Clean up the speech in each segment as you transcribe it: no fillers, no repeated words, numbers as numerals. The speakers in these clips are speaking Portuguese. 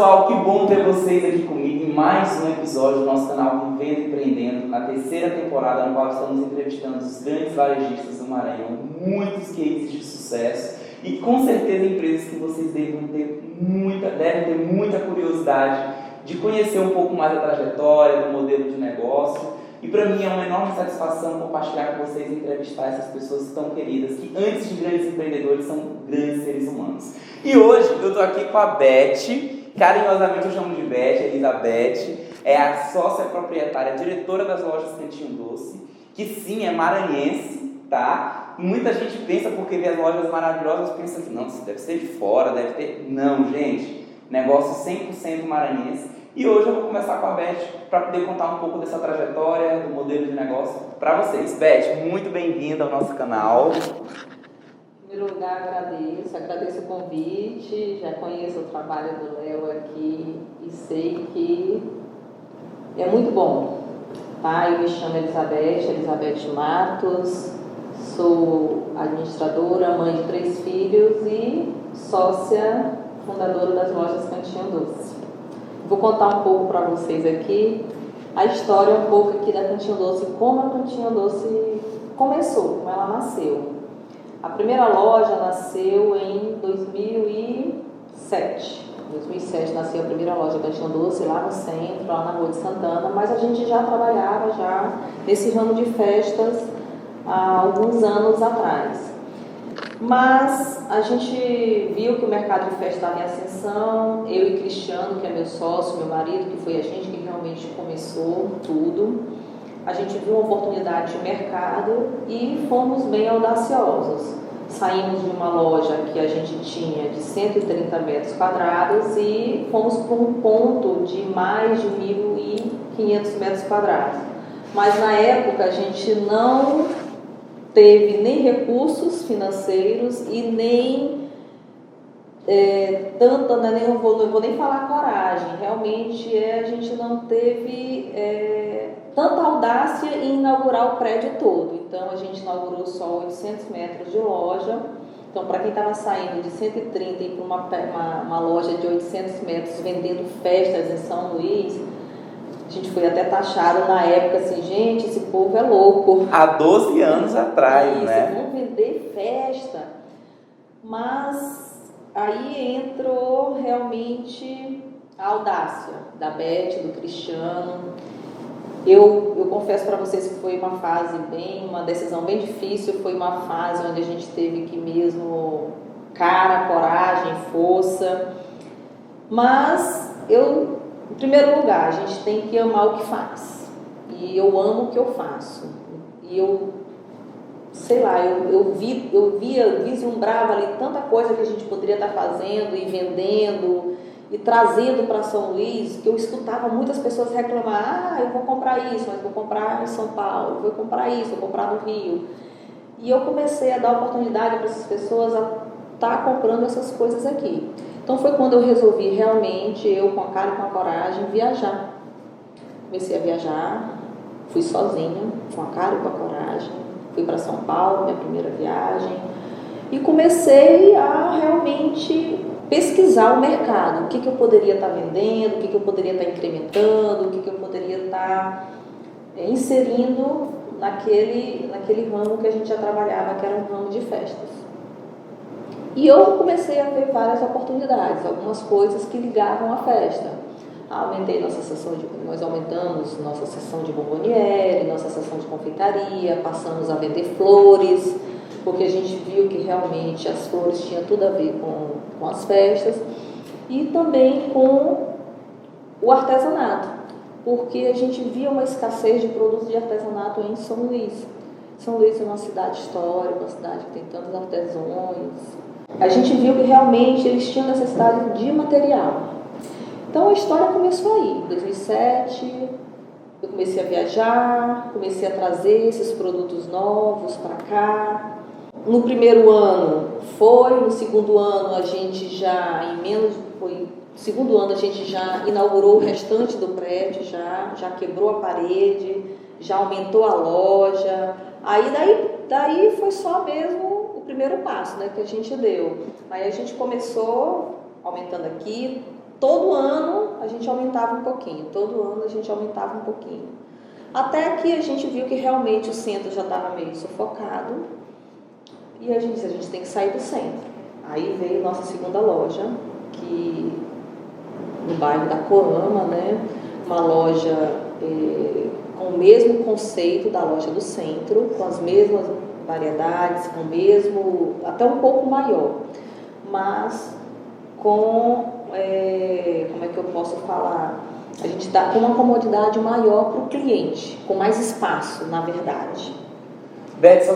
pessoal, que bom ter vocês aqui comigo em mais um episódio do nosso canal Vivendo e Empreendendo, na terceira temporada, no qual estamos entrevistando os grandes varejistas do Maranhão, muitos cases de sucesso e com certeza empresas que vocês devem ter muita curiosidade de conhecer um pouco mais da trajetória, do modelo de negócio. E para mim é uma enorme satisfação compartilhar com vocês e entrevistar essas pessoas tão queridas que antes de grandes empreendedores são grandes seres humanos. E hoje eu estou aqui com a Beth, carinhosamente eu chamo de Beth, Elizabeth, é a sócia proprietária, diretora das lojas Cantinho Doce, que sim, é maranhense, tá? Muita gente pensa, porque vê as lojas maravilhosas, pensa que não, isso deve ser de fora, deve ter... Não, gente, negócio 100% maranhense. E hoje eu vou começar com a Beth para poder contar um pouco dessa trajetória, do modelo de negócio para vocês. Beth, muito bem-vinda ao nosso canal. Em primeiro lugar, agradeço o convite, já conheço o trabalho do Léo aqui e sei que é muito bom. Tá? Eu me chamo Elizabeth Matos, sou administradora, mãe de 3 filhos e sócia fundadora das lojas Cantinho Doce. Vou contar um pouco para vocês aqui a história um pouco aqui da Cantinho Doce, como a Cantinho Doce começou, como ela nasceu. A primeira loja nasceu em 2007. Em 2007 nasceu a primeira loja Cantinho Doce lá no centro, lá na Rua de Santana, mas a gente já trabalhava nesse ramo de festas há alguns anos atrás. Mas a gente viu que o mercado de festa estava em ascensão, eu e Cristiano, que é meu sócio, meu marido, que foi a gente que realmente começou tudo. A gente viu uma oportunidade de mercado e fomos bem audaciosos. Saímos de uma loja que a gente tinha de 130 metros quadrados e fomos para um ponto de mais de 1.500 metros quadrados. Mas na época a gente não teve nem recursos financeiros e nem não vou nem falar coragem, realmente a gente não teve tanta audácia em inaugurar o prédio todo. Então a gente inaugurou só 800 metros de loja. Então, para quem estava saindo de 130 e para uma loja de 800 metros vendendo festas em São Luís, a gente foi até taxado na época assim, gente, esse povo é louco. Há 12 anos atrás, né? Vamos vender festa. Mas aí entrou realmente a audácia da Beth, do Cristiano. Eu confesso para vocês que foi uma decisão bem difícil, foi uma fase onde a gente teve que mesmo cara, coragem, força. Mas em primeiro lugar, a gente tem que amar o que faz. E eu amo o que eu faço. E eu vislumbrava ali tanta coisa que a gente poderia estar fazendo e vendendo e trazendo para São Luís, que eu escutava muitas pessoas reclamar: eu vou comprar isso, mas vou comprar em São Paulo, vou comprar isso, vou comprar no Rio. E eu comecei a dar oportunidade para essas pessoas a estar comprando essas coisas aqui. Então foi quando eu resolvi realmente, eu com a cara e com a coragem, viajar. Comecei a viajar, fui sozinha, com a cara e com a coragem, fui para São Paulo, minha primeira viagem, e comecei a realmente pesquisar o mercado, o que eu poderia estar vendendo, o que eu poderia estar incrementando, o que eu poderia estar inserindo naquele ramo que a gente já trabalhava, que era um ramo de festas. E eu comecei a ver várias oportunidades, algumas coisas que ligavam à festa. Nós aumentamos nossa seção de bomboniere, nossa seção de confeitaria, passamos a vender flores, porque a gente viu que realmente as flores tinham tudo a ver com as festas, e também com o artesanato, porque a gente via uma escassez de produtos de artesanato em São Luís. São Luís é uma cidade histórica, uma cidade que tem tantos artesãos. A gente viu que realmente eles tinham necessidade de material. Então a história começou aí. Em 2007, eu comecei a viajar, comecei a trazer esses produtos novos para cá. No primeiro ano no segundo ano a gente já, segundo ano a gente já inaugurou o restante do prédio, já quebrou a parede, já aumentou a loja. Aí daí foi só mesmo o primeiro passo, né, que a gente deu. Aí a gente começou aumentando aqui, todo ano a gente aumentava um pouquinho, Até que a gente viu que realmente o centro já estava meio sufocado e a gente disse, a gente tem que sair do centro. Aí veio nossa segunda loja, que no bairro da Coama, né? Uma loja com o mesmo conceito da loja do centro, com as mesmas variedades, com o mesmo, até um pouco maior, mas com, como é que eu posso falar? A gente dá com uma comodidade maior para o cliente, com mais espaço, na verdade. Beth, só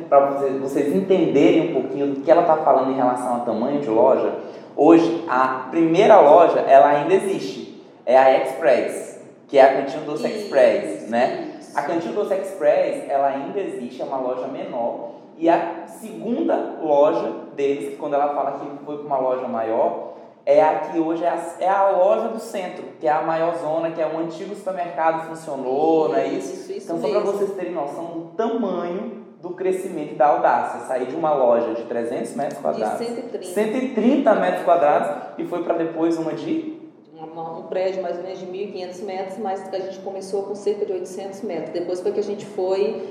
para vocês entenderem um pouquinho do que ela está falando em relação ao tamanho de loja, hoje a primeira loja ela ainda existe, é a Express, que é a Cantinho Doce Express, né? A Cantinho Doce Express ela ainda existe, é uma loja menor, e a segunda loja deles, que quando ela fala que foi para uma loja maior, é a que hoje é a loja do centro, que é a maior zona, que é um antigo supermercado, funcionou, não é isso? Então, só para vocês terem noção do tamanho do crescimento da Audácia, sair de uma loja de 300 metros quadrados, de 130 metros quadrados, e foi para depois uma de... Um prédio mais ou menos de 1.500 metros, mas a gente começou com cerca de 800 metros. Depois foi que a gente foi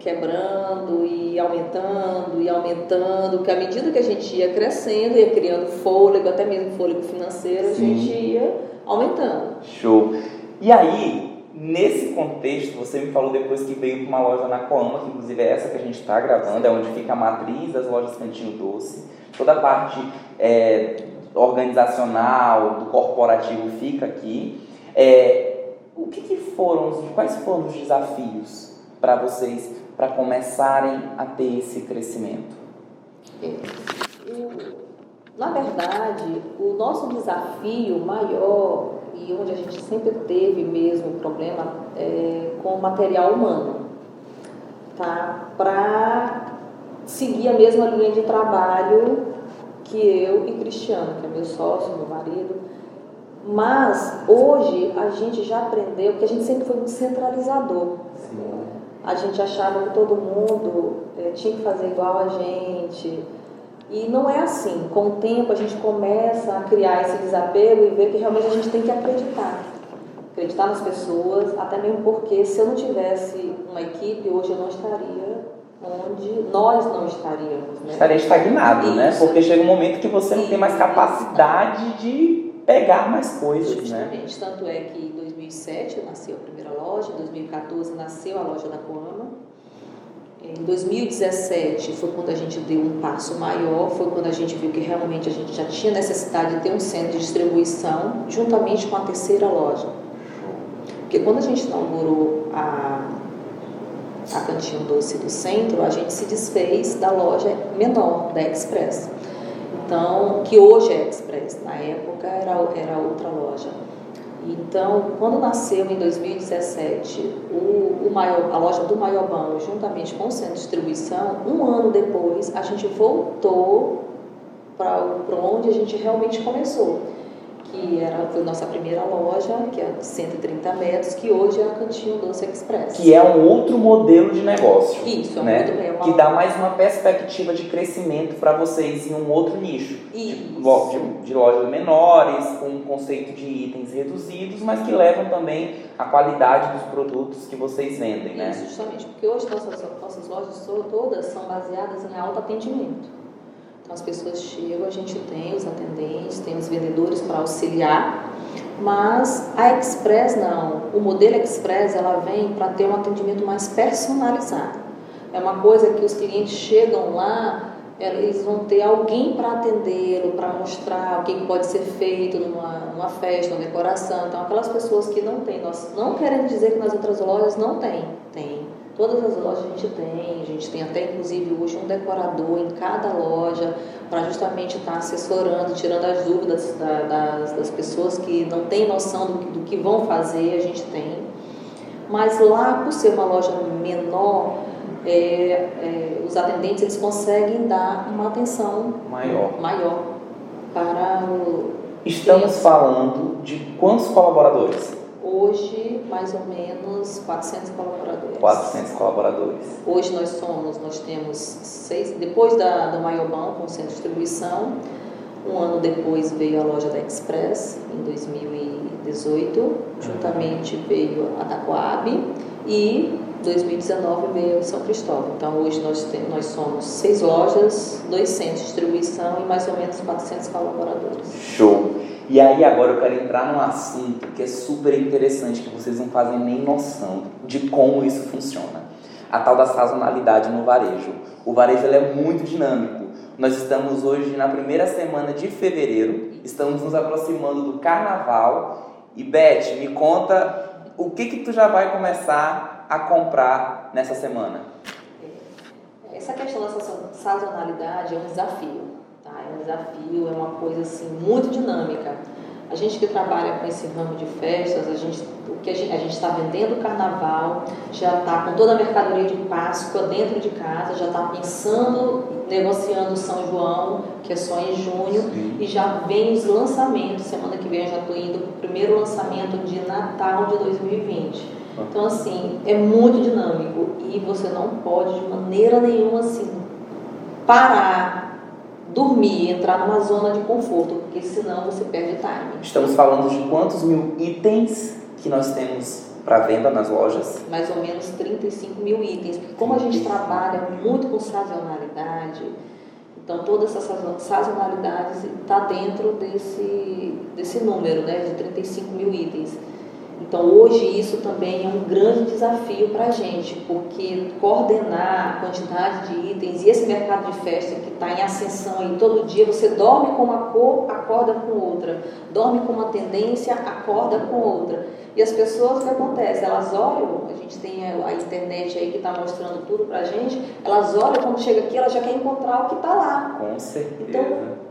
quebrando e aumentando, que à medida que a gente ia crescendo, ia criando fôlego, até mesmo fôlego financeiro, a gente ia aumentando. Show! E aí, nesse contexto, você me falou depois que veio para uma loja na Coama, que inclusive é essa que a gente está gravando, é onde fica a matriz das lojas Cantinho Doce, toda a parte organizacional, do corporativo fica aqui. Quais foram os desafios para vocês, para começarem a ter esse crescimento? Na verdade, o nosso desafio maior, e onde a gente sempre teve mesmo problema, com o material humano, tá? Para seguir a mesma linha de trabalho que eu e Cristiano, que é meu sócio, meu marido. Mas hoje a gente já aprendeu, porque a gente sempre foi muito centralizador. Sim. A gente achava que todo mundo tinha que fazer igual a gente. E não é assim. Com o tempo a gente começa a criar esse desapego e ver que realmente a gente tem que acreditar. Acreditar nas pessoas, até mesmo porque se eu não tivesse uma equipe, hoje eu não estaria onde nós não estaríamos. Né? Estaria estagnado, né? Porque chega um momento que você não tem mais capacidade de pegar mais coisas, justamente, né? Tanto é que em 2007 nasceu a primeira loja, em 2014 nasceu a loja da Coama. Em 2017 foi quando a gente deu um passo maior, foi quando a gente viu que realmente a gente já tinha necessidade de ter um centro de distribuição, juntamente com a terceira loja. Porque quando a gente inaugurou a Cantinho Doce do centro, a gente se desfez da loja menor, da Express. Então, que hoje é Express, na época era outra loja. Então, quando nasceu em 2017 a loja do Maiobão, juntamente com o centro de distribuição, um ano depois a gente voltou para onde a gente realmente começou, que foi nossa primeira loja, que é de 130 metros, que hoje é a Cantinho Doce Express. Que é um outro modelo de negócio. Isso, né? outro modelo. Que dá mais uma perspectiva de crescimento para vocês em um outro nicho. De lojas menores, com um conceito de itens reduzidos, mas que levam também a qualidade dos produtos que vocês vendem, né? Isso, justamente, porque hoje nossas lojas todas são baseadas em alto atendimento. Então, as pessoas chegam, a gente tem os atendentes, tem os vendedores para auxiliar, mas a Express não. O modelo Express, ela vem para ter um atendimento mais personalizado. É uma coisa que os clientes chegam lá, eles vão ter alguém para atendê-lo, para mostrar o que pode ser feito numa festa, numa decoração. Então, aquelas pessoas que não têm, nós não queremos dizer que nas outras lojas não tem. Todas as lojas a gente tem até inclusive hoje um decorador em cada loja para justamente estar assessorando, tirando as dúvidas das pessoas que não têm noção do que vão fazer, a gente tem. Mas lá, por ser uma loja menor, os atendentes eles conseguem dar uma atenção maior para o... Estamos falando de quantos colaboradores? Hoje, mais ou menos 400 colaboradores. 400 colaboradores. Hoje nós temos 6, depois do Maiobão, com o centro de distribuição, Um ano depois veio a loja da Express, em 2018, juntamente veio a da Coab e 2019 veio São Cristóvão. Então hoje nós somos 6 lojas, 2 centros de distribuição e mais ou menos 400 colaboradores. Show! E aí agora eu quero entrar num assunto que é super interessante, que vocês não fazem nem noção de como isso funciona. A tal da sazonalidade no varejo. O varejo ele é muito dinâmico. Nós estamos hoje na primeira semana de fevereiro, estamos nos aproximando do carnaval. E Beth, me conta o que tu já vai começar a comprar nessa semana? Essa questão da sazonalidade é um desafio, tá? É um desafio, é uma coisa assim muito dinâmica. A gente que trabalha com esse ramo de festas, a gente está vendendo o carnaval, já está com toda a mercadoria de Páscoa dentro de casa, já está pensando, negociando São João, que é só em junho, sim, e já vem os lançamentos. Semana que vem eu já estou indo para o primeiro lançamento de Natal de 2020. Então, assim, é muito dinâmico e você não pode de maneira nenhuma assim parar, dormir, entrar numa zona de conforto, porque senão você perde time. Estamos falando de quantos mil itens que nós temos para venda nas lojas? Mais ou menos 35 mil itens, porque como a gente trabalha muito com sazonalidade, então toda essa sazonalidade está dentro desse número, né, de 35 mil itens. Então hoje isso também é um grande desafio para a gente, porque coordenar a quantidade de itens e esse mercado de festa que está em ascensão aí todo dia, você dorme com uma cor, acorda com outra, dorme com uma tendência, acorda com outra. E as pessoas, o que acontece? Elas olham, a gente tem a internet aí que está mostrando tudo para a gente, elas olham, quando chega aqui, elas já querem encontrar o que está lá. Com certeza. Então,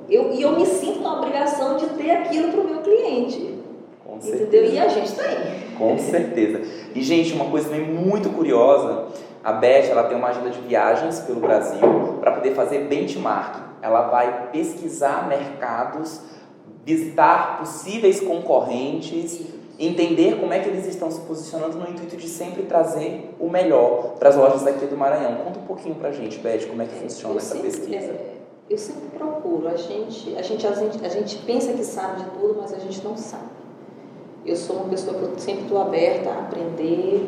eu me sinto na obrigação de ter aquilo para o meu cliente. Entendeu? E a gente tem. Com certeza. E, gente, uma coisa também muito curiosa, a Beth, ela tem uma agenda de viagens pelo Brasil para poder fazer benchmark. Ela vai pesquisar mercados, visitar possíveis concorrentes, entender como é que eles estão se posicionando no intuito de sempre trazer o melhor para as lojas daqui do Maranhão. Conta um pouquinho pra gente, Beth, como é que funciona essa pesquisa. Eu sempre procuro. A gente pensa que sabe de tudo, mas a gente não sabe. Eu sou uma pessoa que eu sempre estou aberta a aprender,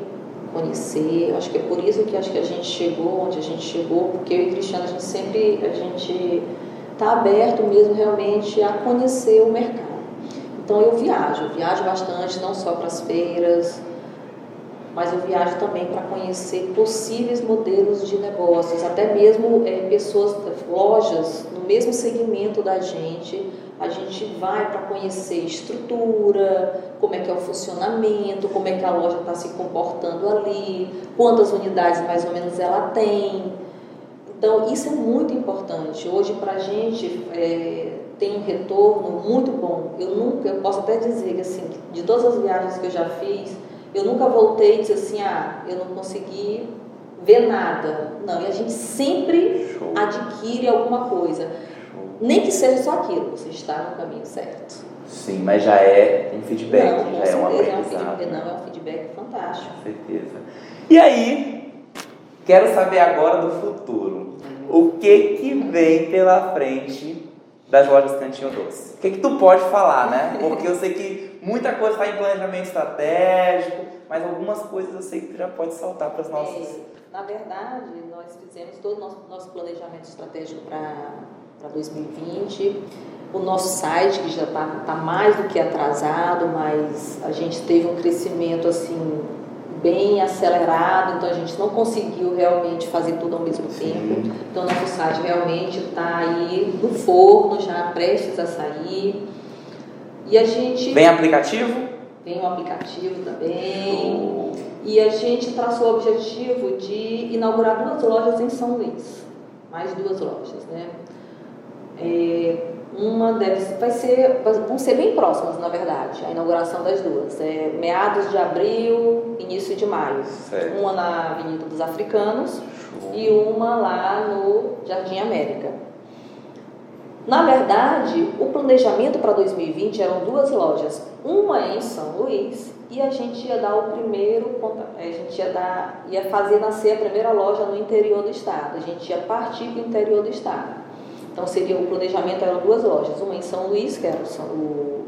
conhecer. Acho que é por isso que a gente chegou onde a gente chegou, porque eu e Cristiano, a gente está aberto mesmo realmente a conhecer o mercado. Então eu viajo bastante, não só para as feiras, mas eu viajo também para conhecer possíveis modelos de negócios, até mesmo pessoas, lojas no mesmo segmento da gente. A gente vai para conhecer estrutura, como é que é o funcionamento, como é que a loja está se comportando ali, quantas unidades mais ou menos ela tem. Então, isso é muito importante. Hoje, para a gente, tem um retorno muito bom. Eu posso até dizer que, assim, de todas as viagens que eu já fiz, eu nunca voltei e disse assim, eu não consegui ver nada. Não, e a gente sempre adquire alguma coisa. Nem que seja só aquilo, você está no caminho certo. Sim, mas já é um feedback, já é um aprendizado. É um feedback fantástico. Com certeza. E aí, quero saber agora do futuro. O que vem pela frente das lojas Cantinho Doce? O que tu pode falar, né? Porque eu sei que muita coisa está em planejamento estratégico, mas algumas coisas eu sei que tu já pode saltar para as nossas... Na verdade, nós fizemos todo o nosso planejamento estratégico para 2020, o nosso site que já está mais do que atrasado, mas a gente teve um crescimento assim bem acelerado, então a gente não conseguiu realmente fazer tudo ao mesmo tempo. Então nosso site realmente está aí no forno, já prestes a sair. E a gente... Vem aplicativo? Vem um aplicativo também. E a gente traçou o objetivo de inaugurar 2 lojas em São Luís. Mais 2 lojas, né? Vão ser bem próximas, na verdade, a inauguração das 2. Meados de abril, início de maio. Certo. Uma na Avenida dos Africanos e uma lá no Jardim América. Na verdade, o planejamento para 2020 eram 2 lojas. Uma em São Luís e a gente ia dar ia fazer nascer a primeira loja no interior do estado. A gente ia partir para o interior do estado. Então o planejamento eram 2 lojas, uma em São Luís, que era o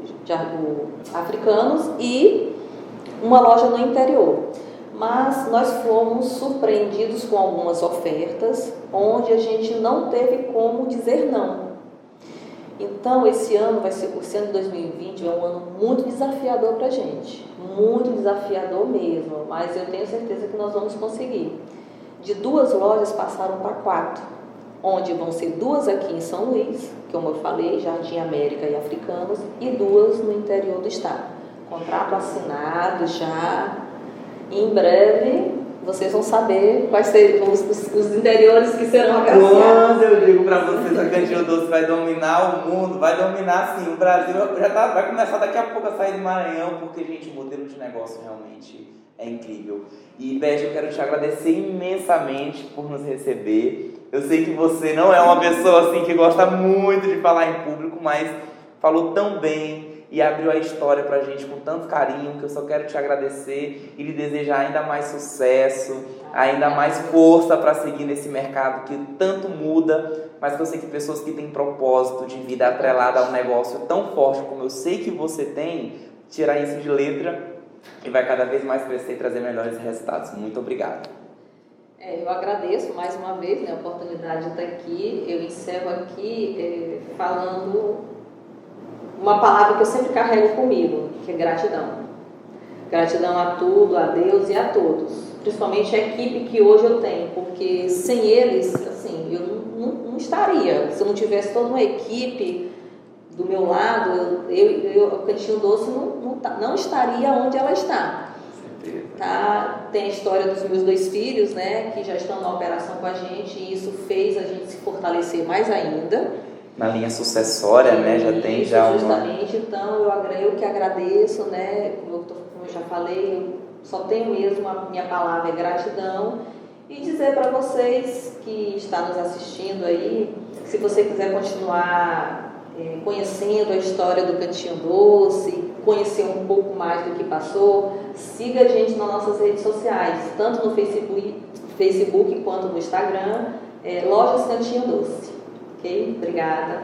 Africanos, e uma loja no interior. Mas nós fomos surpreendidos com algumas ofertas, onde a gente não teve como dizer não. Então, esse ano de 2020 é um ano muito desafiador para a gente, muito desafiador mesmo, mas eu tenho certeza que nós vamos conseguir. De 2 lojas passaram para 4, onde vão ser 2 aqui em São Luís, como eu falei, Jardim América e Africanos, e 2 no interior do estado. Contrato assinado já, e em breve vocês vão saber quais serão os interiores que serão agraciados. Quando eu digo para vocês, a Cantinho Doce vai dominar o mundo, vai dominar sim, o Brasil vai começar daqui a pouco a sair do Maranhão, porque, gente, o modelo de negócio realmente é incrível. E, Beth, eu quero te agradecer imensamente por nos receber. Eu sei que você não é uma pessoa assim que gosta muito de falar em público, mas falou tão bem e abriu a história pra gente com tanto carinho, que eu só quero te agradecer e lhe desejar ainda mais sucesso, ainda mais força para seguir nesse mercado que tanto muda, mas que eu sei que pessoas que têm propósito de vida atrelada a um negócio tão forte como eu sei que você tem, tirar isso de letra e vai cada vez mais crescer e trazer melhores resultados. Muito obrigado. Eu agradeço mais uma vez a oportunidade de estar aqui. Eu encerro aqui falando uma palavra que eu sempre carrego comigo, que é gratidão. Gratidão a tudo, a Deus e a todos. Principalmente a equipe que hoje eu tenho, porque sem eles, assim, eu não estaria. Se eu não tivesse toda uma equipe do meu lado, o Cantinho Doce não estaria onde ela está. Tá? Tem a história dos meus 2 filhos, né, que já estão na operação com a gente, e isso fez a gente se fortalecer mais ainda. Na linha sucessória, né, já tem já justamente, então eu que agradeço, né, como eu já falei, eu só tenho mesmo a minha palavra é gratidão, e dizer para vocês que estão nos assistindo aí, se você quiser continuar conhecendo a história do Cantinho Doce, conhecer um pouco mais do que passou, siga a gente nas nossas redes sociais, tanto no Facebook quanto no Instagram, Lojas Cantinho Doce. Ok? Obrigada.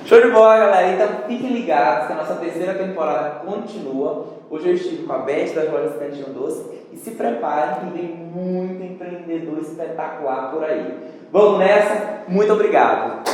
Show de bola, galera. Então fiquem ligados que a nossa 3ª temporada continua. Hoje eu estive com a Beth das Lojas Cantinho Doce e se preparem que vem muito empreendedor espetacular por aí. Vamos nessa? Muito obrigado.